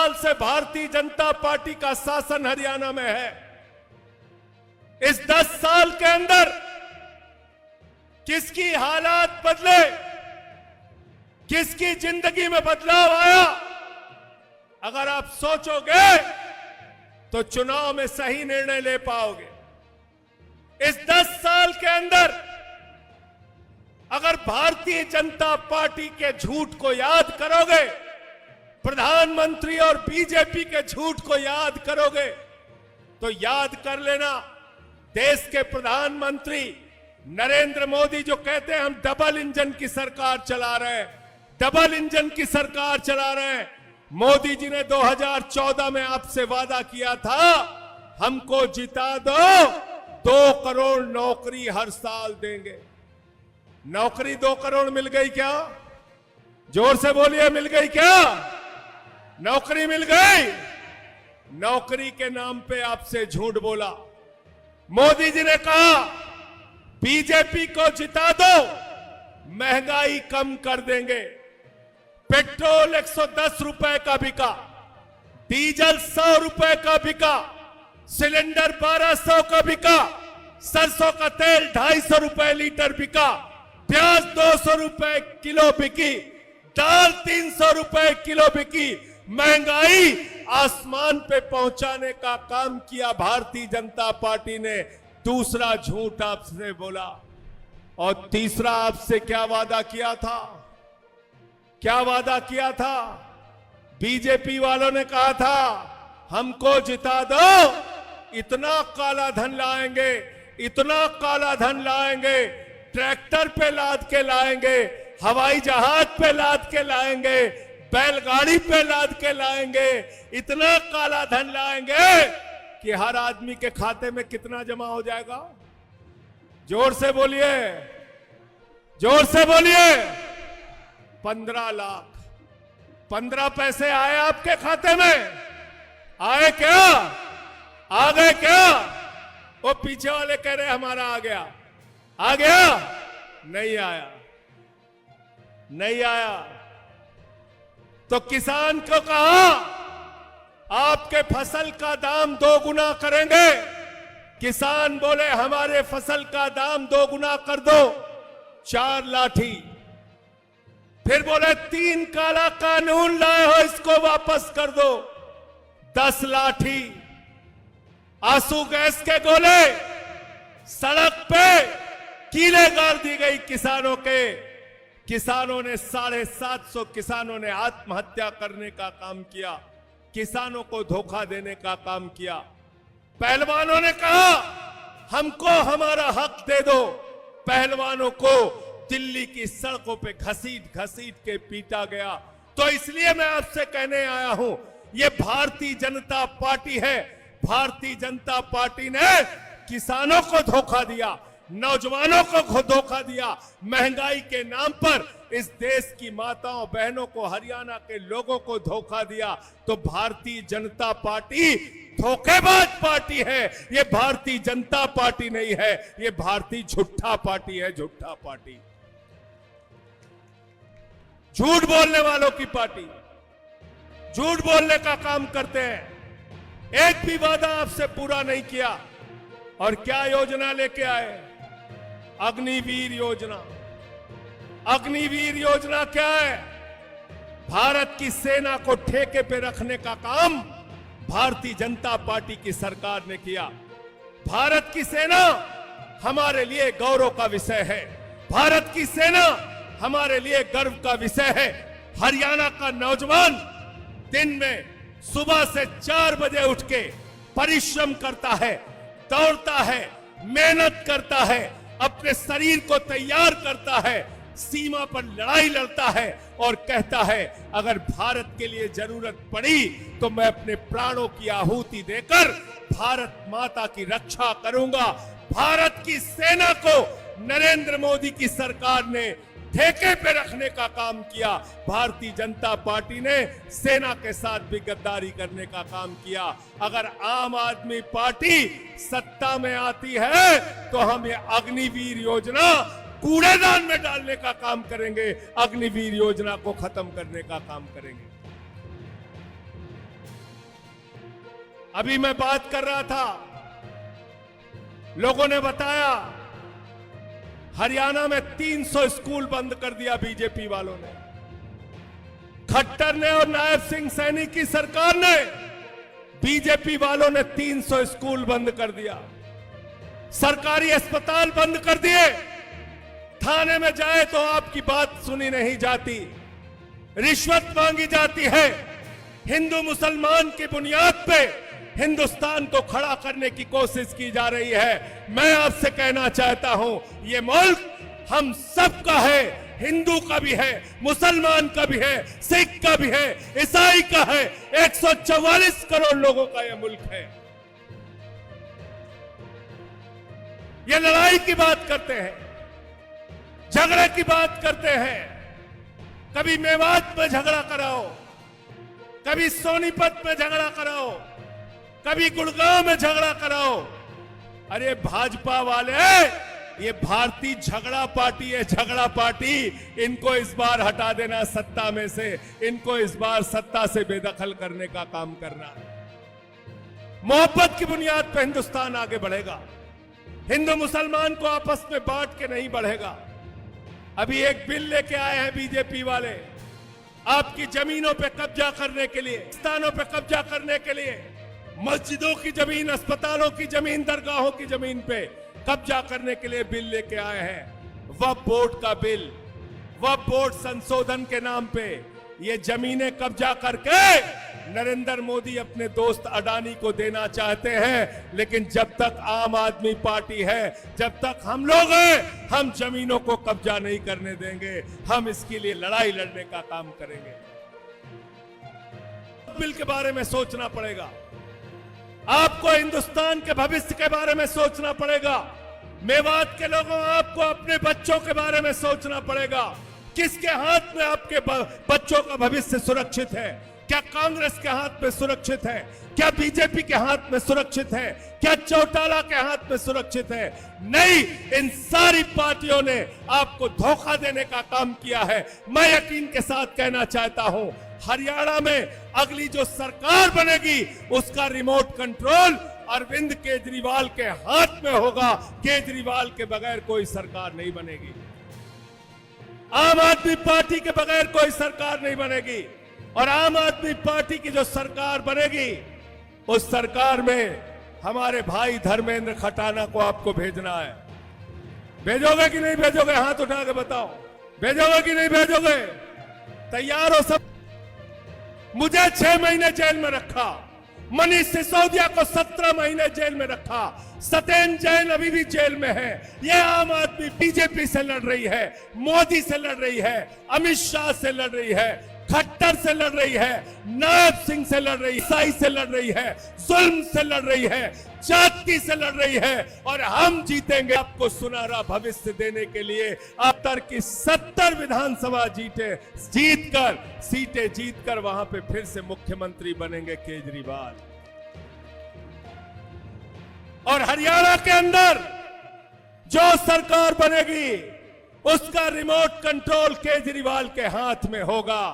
साल से भारतीय जनता पार्टी का शासन हरियाणा में है। इस 10 साल के अंदर किसकी हालात बदले, किसकी जिंदगी में बदलाव आया, अगर आप सोचोगे तो चुनाव में सही निर्णय ले पाओगे। इस 10 साल के अंदर अगर भारतीय जनता पार्टी के झूठ को याद करोगे, प्रधानमंत्री और बीजेपी के झूठ को याद करोगे, तो याद कर लेना, देश के प्रधानमंत्री नरेंद्र मोदी जो कहते हैं हम डबल इंजन की सरकार चला रहे हैं, डबल इंजन की सरकार चला रहे हैं। मोदी जी ने 2014 में आपसे वादा किया था, हमको जिता दो, 2 करोड़ नौकरी हर साल देंगे। नौकरी 2 करोड़ मिल गई क्या? जोर से बोलिए, मिल गई क्या? नौकरी मिल गई? नौकरी के नाम पे आपसे झूठ बोला। मोदी जी ने कहा बीजेपी को जिता दो, महंगाई कम कर देंगे। पेट्रोल 110 रुपए का बिका, डीजल 100 रुपए का बिका, सिलेंडर 1200 का बिका, सरसों का तेल 250 रुपए लीटर बिका, प्याज 200 रुपए किलो बिकी, दाल 300 रुपए किलो बिकी। महंगाई आसमान पे पहुंचाने का काम किया भारतीय जनता पार्टी ने। दूसरा झूठ आपसे बोला। और तीसरा आपसे क्या वादा किया था? क्या वादा किया था? बीजेपी वालों ने कहा था हमको जिता दो, इतना काला धन लाएंगे, इतना काला धन लाएंगे, ट्रैक्टर पे लाद के लाएंगे, हवाई जहाज पे लाद के लाएंगे, बैलगाड़ी पे लाद के लाएंगे, इतना काला धन लाएंगे कि हर आदमी के खाते में कितना जमा हो जाएगा? जोर से बोलिए, जोर से बोलिए। 15 लाख। 15 पैसे आए आपके खाते में? आए क्या? आ गए क्या? वो पीछे वाले कह रहे हमारा आ गया। आ गया? नहीं आया, नहीं आया। तो किसान को कहा आपके फसल का दाम 2 गुना करेंगे। किसान बोले हमारे फसल का दाम 2 गुना कर दो, 4 लाठी। फिर बोले 3 काला कानून लाए हो, इसको वापस कर दो, 10 लाठी। आंसू गैस के गोले, सड़क पे कीले गाड़ दी गई किसानों के। किसानों ने 750 किसानों ने आत्महत्या करने का काम किया, किसानों को धोखा देने का काम किया। पहलवानों ने कहा हमको हमारा हक दे दो। पहलवानों को दिल्ली की सड़कों पे घसीट घसीट के पीटा गया। तो इसलिए मैं आपसे कहने आया हूं, ये भारतीय जनता पार्टी है। भारतीय जनता पार्टी ने किसानों को धोखा दिया, नौजवानों को धोखा दिया, महंगाई के नाम पर इस देश की माताओं बहनों को, हरियाणा के लोगों को धोखा दिया। तो भारतीय जनता पार्टी धोखेबाज पार्टी है। ये भारतीय जनता पार्टी नहीं है, ये भारतीय झूठा पार्टी है, झूठा पार्टी, झूठ बोलने वालों की पार्टी, झूठ बोलने का काम करते हैं। एक भी वादा आपसे पूरा नहीं किया। और क्या योजना लेके आए? अग्निवीर योजना। अग्निवीर योजना क्या है? भारत की सेना को ठेके पे रखने का काम भारतीय जनता पार्टी की सरकार ने किया। भारत की सेना हमारे लिए गौरव का विषय है। भारत की सेना हमारे लिए गर्व का विषय है। हरियाणा का नौजवान दिन में सुबह से 4 बजे उठ के परिश्रम करता है, दौड़ता है, मेहनत करता है, अपने शरीर को तैयार करता है, सीमा पर लड़ाई लड़ता है और कहता है अगर भारत के लिए जरूरत पड़ी तो मैं अपने प्राणों की आहुति देकर भारत माता की रक्षा करूंगा। भारत की सेना को नरेंद्र मोदी की सरकार ने ठेके पे रखने का काम किया। भारतीय जनता पार्टी ने सेना के साथ भी गद्दारी करने का काम किया। अगर आम आदमी पार्टी सत्ता में आती है तो हम ये अग्निवीर योजना कूड़ेदान में डालने का काम करेंगे, अग्निवीर योजना को खत्म करने का काम करेंगे। अभी मैं बात कर रहा था, लोगों ने बताया हरियाणा में 300 स्कूल बंद कर दिया बीजेपी वालों ने। खट्टर ने और नायब सिंह सैनी की सरकार ने, बीजेपी वालों ने 300 स्कूल बंद कर दिया, सरकारी अस्पताल बंद कर दिए। थाने में जाए तो आपकी बात सुनी नहीं जाती, रिश्वत मांगी जाती है। हिंदू मुसलमान की बुनियाद पे हिंदुस्तान को खड़ा करने की कोशिश की जा रही है। मैं आपसे कहना चाहता हूं, ये मुल्क हम सबका है, हिंदू का भी है, मुसलमान का भी है, सिख का भी है, ईसाई का है। 144 करोड़ लोगों का यह मुल्क है। ये लड़ाई की बात करते हैं, झगड़े की बात करते हैं। कभी मेवात में झगड़ा कराओ, कभी सोनीपत में झगड़ा कराओ, कभी गुड़गांव में झगड़ा कराओ। अरे भाजपा वाले, ये भारतीय झगड़ा पार्टी है, झगड़ा पार्टी। इनको इस बार हटा देना सत्ता में से, इनको इस बार सत्ता से बेदखल करने का काम करना। मोहब्बत की बुनियाद पर हिंदुस्तान आगे बढ़ेगा, हिंदू मुसलमान को आपस में बांट के नहीं बढ़ेगा। अभी एक बिल लेके आए हैं बीजेपी वाले, आपकी जमीनों पे कब्जा करने के लिए, स्थानों पे कब्जा करने के लिए, मस्जिदों की जमीन, अस्पतालों की जमीन, दरगाहों की जमीन पे कब्जा करने के लिए बिल लेके आए हैं। वक्फ बोर्ड का बिल, वक्फ बोर्ड संशोधन के नाम पे ये जमीनें कब्जा करके नरेंद्र मोदी अपने दोस्त अडानी को देना चाहते हैं। लेकिन जब तक आम आदमी पार्टी है, जब तक हम लोग हैं, हम जमीनों को कब्जा नहीं करने देंगे। हम इसके लिए लड़ाई लड़ने का काम करेंगे। बिल के बारे में सोचना पड़ेगा, आपको हिंदुस्तान के भविष्य के बारे में सोचना पड़ेगा। मेवात के लोगों, आपको अपने बच्चों के बारे में सोचना पड़ेगा। किसके हाथ में आपके बच्चों का भविष्य सुरक्षित है? क्या कांग्रेस के हाथ में सुरक्षित है? क्या बीजेपी के हाथ में सुरक्षित है? क्या चौटाला के हाथ में सुरक्षित है? नहीं, इन सारी पार्टियों ने आपको धोखा देने का काम किया है। मैं यकीन के साथ कहना चाहता हूं, हरियाणा में अगली जो सरकार बनेगी उसका रिमोट कंट्रोल अरविंद केजरीवाल के हाथ में होगा। केजरीवाल के बगैर कोई सरकार नहीं बनेगी, आम आदमी पार्टी के बगैर कोई सरकार नहीं बनेगी। और आम आदमी पार्टी की जो सरकार बनेगी, उस सरकार में हमारे भाई धर्मेंद्र खटाना को आपको भेजना है। भेजोगे कि नहीं भेजोगे? हाथ उठा के बताओ, भेजोगे कि नहीं भेजोगे? तैयार हो सब? मुझे 6 महीने जेल में रखा, मनीष सिसोदिया को 17 महीने जेल में रखा, सत्येंद्र जैन अभी भी जेल में है। यह आम आदमी बीजेपी से लड़ रही है, मोदी से लड़ रही है, अमित शाह से लड़ रही है, खट्टर से लड़ रही है, नायब सिंह से लड़ रही है, ईसाई से लड़ रही है, जुल्म से लड़ रही है, जाति से लड़ रही है। और हम जीतेंगे आपको सुनहरा भविष्य देने के लिए। उत्तर की 70 विधानसभा जीतकर सीटें जीतकर वहां पे फिर से मुख्यमंत्री बनेंगे केजरीवाल। और हरियाणा के अंदर जो सरकार बनेगी उसका रिमोट कंट्रोल केजरीवाल के हाथ में होगा।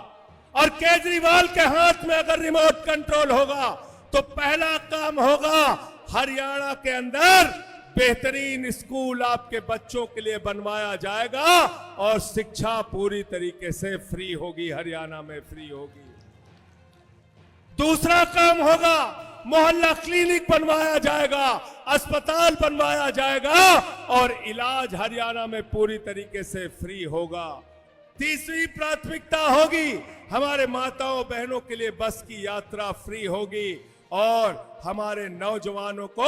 और केजरीवाल के हाथ में अगर रिमोट कंट्रोल होगा तो पहला काम होगा, हरियाणा के अंदर बेहतरीन स्कूल आपके बच्चों के लिए बनवाया जाएगा और शिक्षा पूरी तरीके से फ्री होगी, हरियाणा में फ्री होगी। दूसरा काम होगा, मोहल्ला क्लिनिक बनवाया जाएगा, अस्पताल बनवाया जाएगा और इलाज हरियाणा में पूरी तरीके से फ्री होगा। तीसरी प्राथमिकता होगी, हमारे माताओं बहनों के लिए बस की यात्रा फ्री होगी और हमारे नौजवानों को,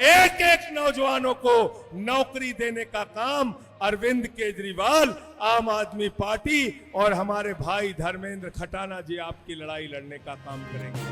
एक एक नौजवानों को नौकरी देने का काम अरविंद केजरीवाल, आम आदमी पार्टी और हमारे भाई धर्मेंद्र खटाना जी आपकी लड़ाई लड़ने का काम करेंगे।